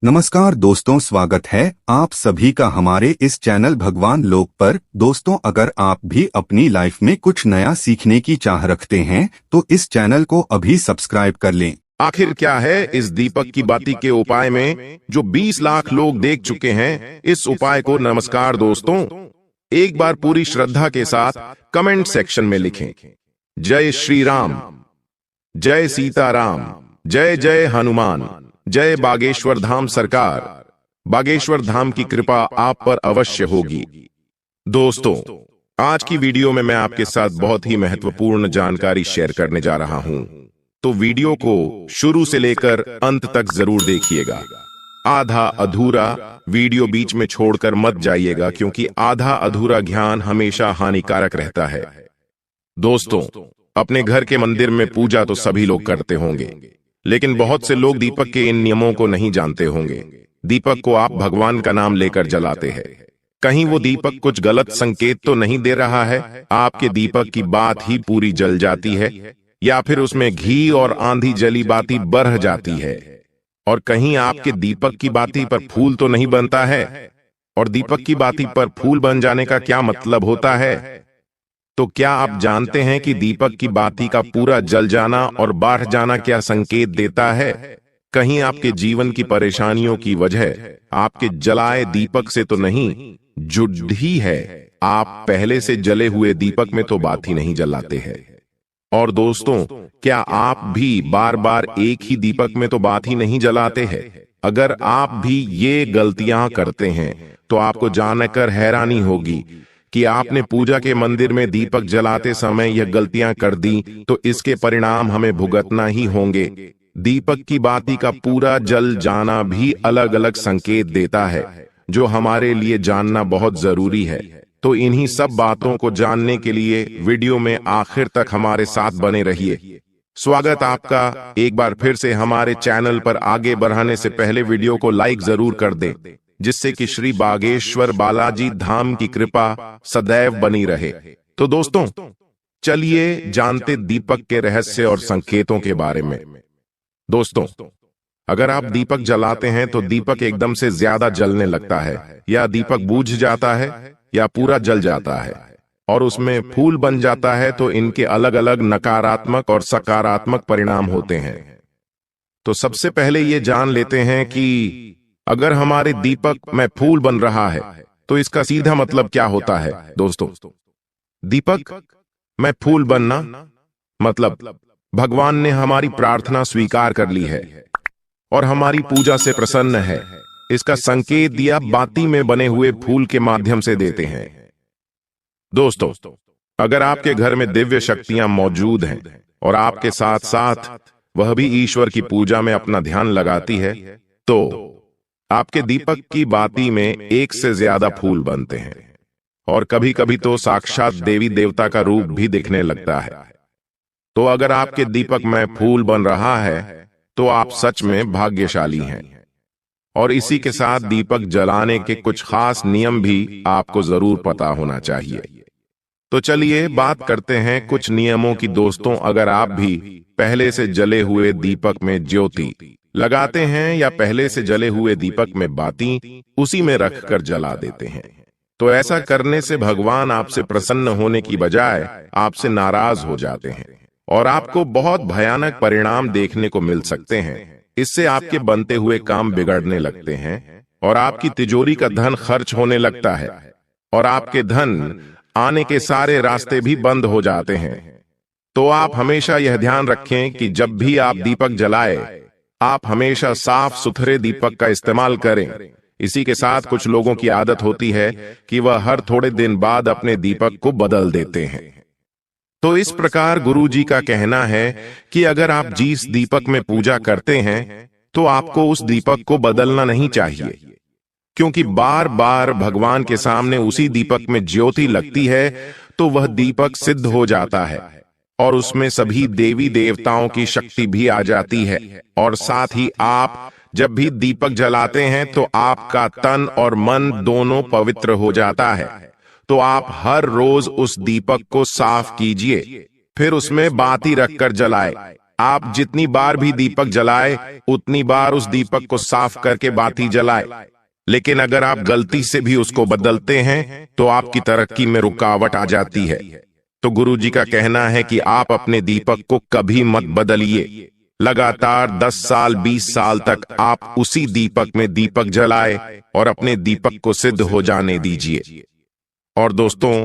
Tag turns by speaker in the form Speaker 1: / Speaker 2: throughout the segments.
Speaker 1: नमस्कार दोस्तों, स्वागत है आप सभी का हमारे इस चैनल भगवान लोक पर। दोस्तों, अगर आप भी अपनी लाइफ में कुछ नया सीखने की चाह रखते हैं तो इस चैनल को अभी सब्सक्राइब कर लें।
Speaker 2: आखिर क्या है इस दीपक की बाती के उपाय में जो 20 लाख लोग देख चुके हैं? इस उपाय को नमस्कार दोस्तों एक बार पूरी श्रद्धा के साथ कमेंट सेक्शन में लिखें। जय श्री राम, जय सीताराम, जय जय हनुमान, जय बागेश्वर धाम सरकार। बागेश्वर धाम की कृपा आप पर अवश्य होगी। दोस्तों, आज की वीडियो में मैं आपके साथ बहुत ही महत्वपूर्ण जानकारी शेयर करने जा रहा हूं, तो वीडियो को शुरू से लेकर अंत तक जरूर देखिएगा। आधा अधूरा वीडियो बीच में छोड़कर मत जाइएगा, क्योंकि आधा अधूरा ज्ञान हमेशा हानिकारक रहता है। दोस्तों, अपने घर के मंदिर में पूजा तो सभी लोग करते होंगे, लेकिन बहुत से लोग दीपक के इन नियमों को नहीं जानते होंगे। दीपक को आप भगवान का नाम लेकर जलाते हैं। कहीं वो दीपक कुछ गलत संकेत तो नहीं दे रहा है? आपके दीपक की बात ही पूरी जल जाती है, या फिर उसमें घी और आंधी जली बाती बढ़ जाती है? और कहीं आपके दीपक की बाती पर फूल तो नहीं बनता है? और दीपक की बाती पर फूल बन जाने का क्या मतलब होता है? तो क्या आप जानते हैं कि दीपक की बाती का पूरा जल जाना और बाढ़ जाना क्या संकेत देता है? कहीं आपके जीवन की परेशानियों की वजह आपके जलाए दीपक से तो नहीं जुड़ी है? आप पहले से जले हुए दीपक में तो बाती नहीं जलाते हैं। और दोस्तों, क्या आप भी बार बार एक ही दीपक में तो बाती नहीं जलाते हैं? अगर आप भी ये गलतियां करते हैं तो आपको जानकर हैरानी होगी कि आपने पूजा के मंदिर में दीपक जलाते समय यह गलतियां कर दी, तो इसके परिणाम हमें भुगतना ही होंगे। दीपक की बाती का पूरा जल जाना भी अलग अलग संकेत देता है, जो हमारे लिए जानना बहुत जरूरी है। तो इन्हीं सब बातों को जानने के लिए वीडियो में आखिर तक हमारे साथ बने रहिए। स्वागत आपका एक बार फिर से हमारे चैनल पर। आगे बढ़ाने से पहले वीडियो को लाइक जरूर कर दें, जिससे कि श्री बागेश्वर बालाजी धाम की कृपा सदैव बनी रहे। तो दोस्तों, चलिए जानते दीपक के रहस्य और संकेतों के बारे में। दोस्तों, अगर आप दीपक जलाते हैं तो दीपक एकदम से ज्यादा जलने लगता है, या दीपक बुझ जाता है, या पूरा जल जाता है और उसमें फूल बन जाता है, तो इनके अलग अलग नकारात्मक और सकारात्मक परिणाम होते हैं। तो सबसे पहले ये जान लेते हैं कि अगर हमारे दीपक में फूल बन रहा है तो इसका सीधा मतलब क्या होता है। दोस्तों, दीपक में फूल बनना मतलब भगवान ने हमारी प्रार्थना स्वीकार कर ली है और हमारी पूजा से प्रसन्न है। इसका संकेत दिया बाती में बने हुए फूल के माध्यम से देते हैं। दोस्तों, अगर आपके घर में दिव्य शक्तियां मौजूद हैं और आपके साथ साथ वह भी ईश्वर की पूजा में अपना ध्यान लगाती है, तो आपके दीपक की बाती में एक से ज्यादा फूल बनते हैं, और कभी कभी तो साक्षात देवी देवता का रूप भी दिखने लगता है। तो अगर आपके दीपक में फूल बन रहा है तो आप सच में भाग्यशाली हैं। और इसी के साथ दीपक जलाने के कुछ खास नियम भी आपको जरूर पता होना चाहिए। तो चलिए बात करते हैं कुछ नियमों की। दोस्तों, अगर आप भी पहले से जले हुए दीपक में ज्योति लगाते हैं या पहले से जले हुए दीपक में बाती उसी में रखकर जला देते हैं, तो ऐसा करने से भगवान आपसे प्रसन्न होने की बजाय आपसे नाराज हो जाते हैं और आपको बहुत भयानक परिणाम देखने को मिल सकते हैं। इससे आपके बनते हुए काम बिगड़ने लगते हैं और आपकी तिजोरी का धन खर्च होने लगता है और आपके धन आने के सारे रास्ते भी बंद हो जाते हैं। तो आप हमेशा यह ध्यान रखें कि जब भी आप दीपक जलाए, आप हमेशा साफ सुथरे दीपक का इस्तेमाल करें। इसी के साथ कुछ लोगों की आदत होती है कि वह हर थोड़े दिन बाद अपने दीपक को बदल देते हैं। तो इस प्रकार गुरुजी का कहना है कि अगर आप जिस दीपक में पूजा करते हैं तो आपको उस दीपक को बदलना नहीं चाहिए, क्योंकि बार बार भगवान के सामने उसी दीपक में ज्योति लगती है तो वह दीपक सिद्ध हो जाता है और उसमें सभी देवी देवताओं की शक्ति भी आ जाती है। और साथ ही आप जब भी दीपक जलाते हैं तो आपका तन और मन दोनों पवित्र हो जाता है। तो आप हर रोज उस दीपक को साफ कीजिए, फिर उसमें बाती रखकर जलाए। आप जितनी बार भी दीपक जलाए उतनी बार उस दीपक को साफ करके बाती जलाए। लेकिन अगर आप गलती से भी उसको बदलते हैं तो आपकी तरक्की में रुकावट आ जाती है। तो गुरुजी का कहना है कि आप अपने दीपक को कभी मत बदलिए। लगातार 10 साल 20 साल तक आप उसी दीपक में दीपक जलाए और अपने दीपक को सिद्ध हो जाने दीजिए। और दोस्तों,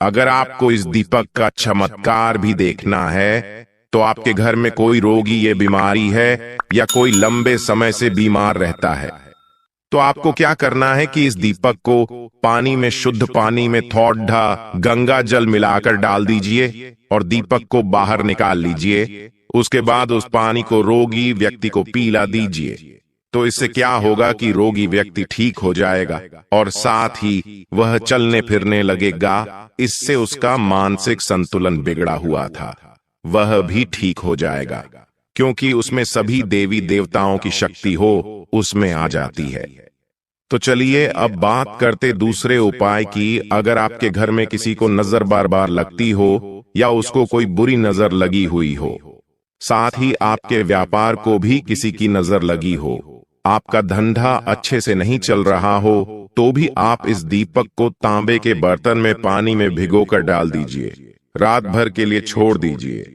Speaker 2: अगर आपको इस दीपक का चमत्कार भी देखना है तो आपके घर में कोई रोगी या बीमारी है या कोई लंबे समय से बीमार रहता है, तो आपको क्या करना है कि इस दीपक को पानी में, शुद्ध पानी में थोड़ा गंगा जल मिलाकर डाल दीजिए और दीपक को बाहर निकाल लीजिए। उसके बाद उस पानी को रोगी व्यक्ति को पिला दीजिए। तो इससे क्या होगा कि रोगी व्यक्ति ठीक हो जाएगा और साथ ही वह चलने फिरने लगेगा। इससे उसका मानसिक संतुलन बिगड़ा हुआ था, वह भी ठीक हो जाएगा, क्योंकि उसमें सभी देवी देवताओं की शक्ति हो उसमें आ जाती है। तो चलिए अब बात करते दूसरे उपाय की। अगर आपके घर में किसी को नजर बार बार लगती हो या उसको कोई बुरी नजर लगी हुई हो, साथ ही आपके व्यापार को भी किसी की नजर लगी हो, आपका धंधा अच्छे से नहीं चल रहा हो, तो भी आप इस दीपक को तांबे के बर्तन में पानी में भिगोकर डाल दीजिए। रात भर के लिए छोड़ दीजिए।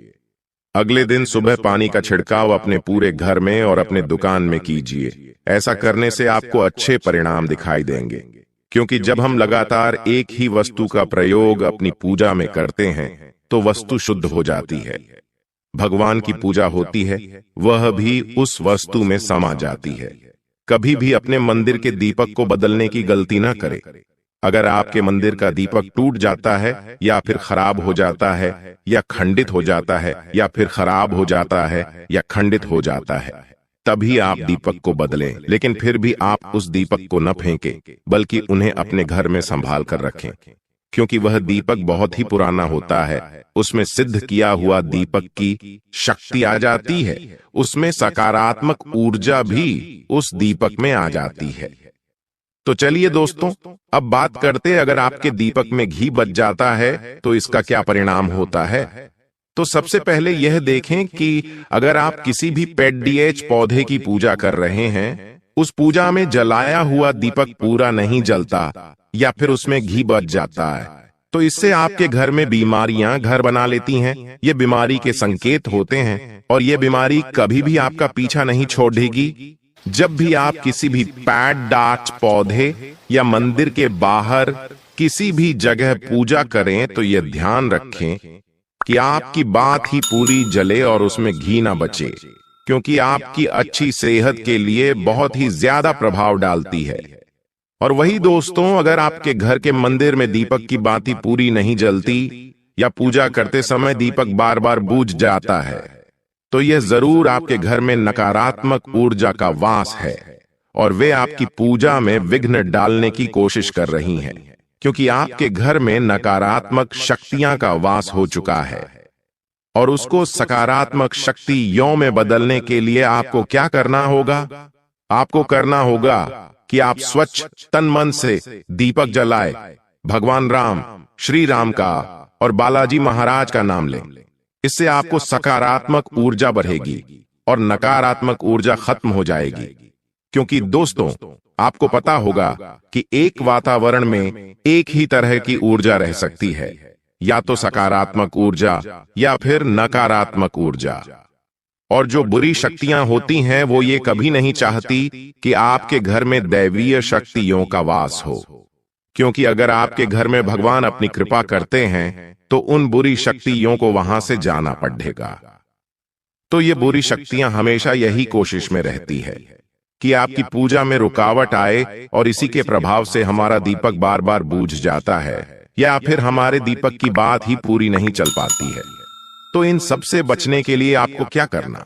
Speaker 2: अगले दिन सुबह पानी का छिड़काव अपने पूरे घर में और अपने दुकान में कीजिए। ऐसा करने से आपको अच्छे परिणाम दिखाई देंगे, क्योंकि जब हम लगातार एक ही वस्तु का प्रयोग अपनी पूजा में करते हैं तो वस्तु शुद्ध हो जाती है। भगवान की पूजा होती है, वह भी उस वस्तु में समा जाती है। कभी भी अपने मंदिर के दीपक को बदलने की गलती ना करें। अगर आपके मंदिर का दीपक टूट जाता है या फिर खराब हो जाता है या खंडित हो जाता है या फिर खराब हो जाता है या खंडित हो जाता है, तभी आप दीपक को बदलें। लेकिन फिर भी आप उस दीपक को न फेंकें, बल्कि उन्हें अपने घर में संभाल कर रखें, क्योंकि वह दीपक बहुत ही पुराना होता है। उसमें सिद्ध किया हुआ दीपक की शक्ति आ जाती है, उसमें सकारात्मक ऊर्जा भी उस दीपक में आ जाती है। तो चलिए दोस्तों, अब बात करते अगर आपके दीपक में घी बच जाता है तो इसका क्या परिणाम होता है। तो सबसे पहले यह देखें कि अगर आप किसी भी पेट डीएच पौधे की पूजा कर रहे हैं, उस पूजा में जलाया हुआ दीपक पूरा नहीं जलता या फिर उसमें घी बच जाता है, तो इससे आपके घर में बीमारियां घर बना लेती हैं। ये बीमारी के संकेत होते हैं और ये बीमारी कभी भी आपका पीछा नहीं छोड़ेगी। जब भी आप किसी भी पेट डाच पौधे या मंदिर के बाहर किसी भी जगह पूजा करें तो यह ध्यान रखें कि आपकी बात ही पूरी जले और उसमें घी ना बचे, क्योंकि आपकी अच्छी सेहत के लिए बहुत ही ज्यादा प्रभाव डालती है। और वही दोस्तों, अगर आपके घर के मंदिर में दीपक की बाती पूरी नहीं जलती या पूजा करते समय दीपक बार बार बुझ जाता है, तो यह जरूर आपके घर में नकारात्मक ऊर्जा का वास है और वे आपकी पूजा में विघ्न डालने की कोशिश कर रही हैं, क्योंकि आपके घर में नकारात्मक शक्तियां का वास हो चुका है। और उसको सकारात्मक शक्तियों में बदलने के लिए आपको क्या करना होगा? आपको करना होगा कि आप स्वच्छ तन मन से दीपक जलाए, भगवान राम, श्री राम का और बालाजी महाराज का नाम लें। इससे आपको सकारात्मक ऊर्जा बढ़ेगी और नकारात्मक ऊर्जा खत्म हो जाएगी। क्योंकि दोस्तों, आपको पता होगा कि एक वातावरण में एक ही तरह की ऊर्जा रह सकती है, या तो सकारात्मक ऊर्जा या फिर नकारात्मक ऊर्जा। और जो बुरी शक्तियां होती हैं वो ये कभी नहीं चाहती कि आपके घर में दैवीय शक्तियों का वास हो, क्योंकि अगर आपके घर में भगवान अपनी कृपा करते हैं तो उन बुरी शक्तियों को वहां से जाना पड़ेगा। तो ये बुरी शक्तियां हमेशा यही कोशिश में रहती है कि आपकी पूजा में रुकावट आए और इसी के प्रभाव से हमारा दीपक बार बार बुझ जाता है या फिर हमारे दीपक की बात ही पूरी नहीं चल पाती है। तो इन सब से बचने के लिए आपको क्या करना?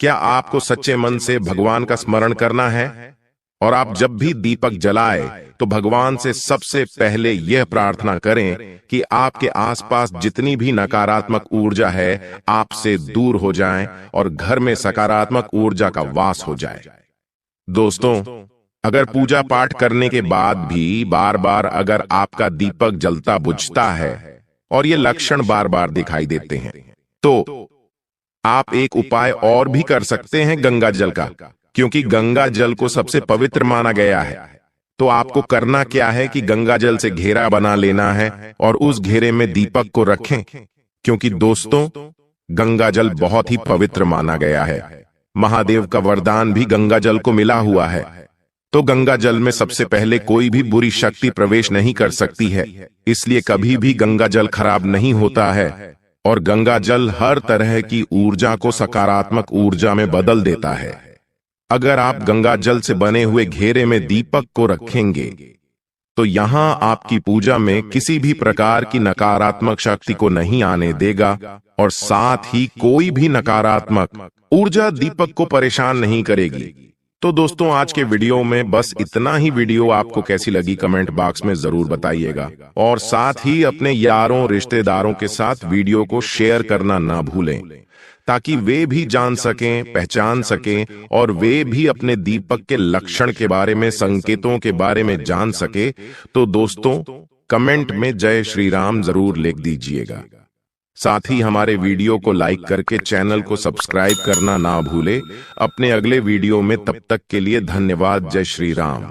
Speaker 2: क्या आपको सच्चे मन से भगवान का स्मरण करना है? और आप जब भी दीपक जलाए तो भगवान से सबसे पहले यह प्रार्थना करें कि आपके आसपास जितनी भी नकारात्मक ऊर्जा है आपसे दूर हो जाए और घर में सकारात्मक ऊर्जा का वास हो जाए। दोस्तों, अगर पूजा पाठ करने के बाद भी बार बार अगर आपका दीपक जलता बुझता है और ये लक्षण बार बार दिखाई देते हैं, तो आप एक उपाय और भी कर सकते हैं गंगा जल का, क्योंकि गंगा जल को सबसे पवित्र माना गया है। तो आपको करना क्या है कि गंगा जल से घेरा बना लेना है और उस घेरे में दीपक को रखें, क्योंकि दोस्तों गंगा जल बहुत ही पवित्र माना गया है। महादेव का वरदान भी गंगा जल को मिला हुआ है। तो गंगा जल में सबसे पहले कोई भी बुरी शक्ति प्रवेश नहीं कर सकती है, इसलिए कभी भी गंगा जल खराब नहीं होता है। और गंगा जल हर तरह की ऊर्जा को सकारात्मक ऊर्जा में बदल देता है। अगर आप गंगा जल से बने हुए घेरे में दीपक को रखेंगे तो यहां आपकी पूजा में किसी भी प्रकार की नकारात्मक शक्ति को नहीं आने देगा, और साथ ही कोई भी नकारात्मक ऊर्जा दीपक को परेशान नहीं करेगी। तो दोस्तों आज के वीडियो में बस इतना ही। वीडियो आपको कैसी लगी कमेंट बॉक्स में जरूर बताइएगा, और साथ ही अपने यारों रिश्तेदारों के साथ वीडियो को शेयर करना ना भूलें, ताकि वे भी जान सकें, पहचान सकें, और वे भी अपने दीपक के लक्षण के बारे में, संकेतों के बारे में जान सके। तो दोस्तों कमेंट में जय श्री राम जरूर लिख दीजिएगा। साथ ही हमारे वीडियो को लाइक करके चैनल को सब्सक्राइब करना ना भूले। अपने अगले वीडियो में, तब तक के लिए धन्यवाद। जय श्री राम।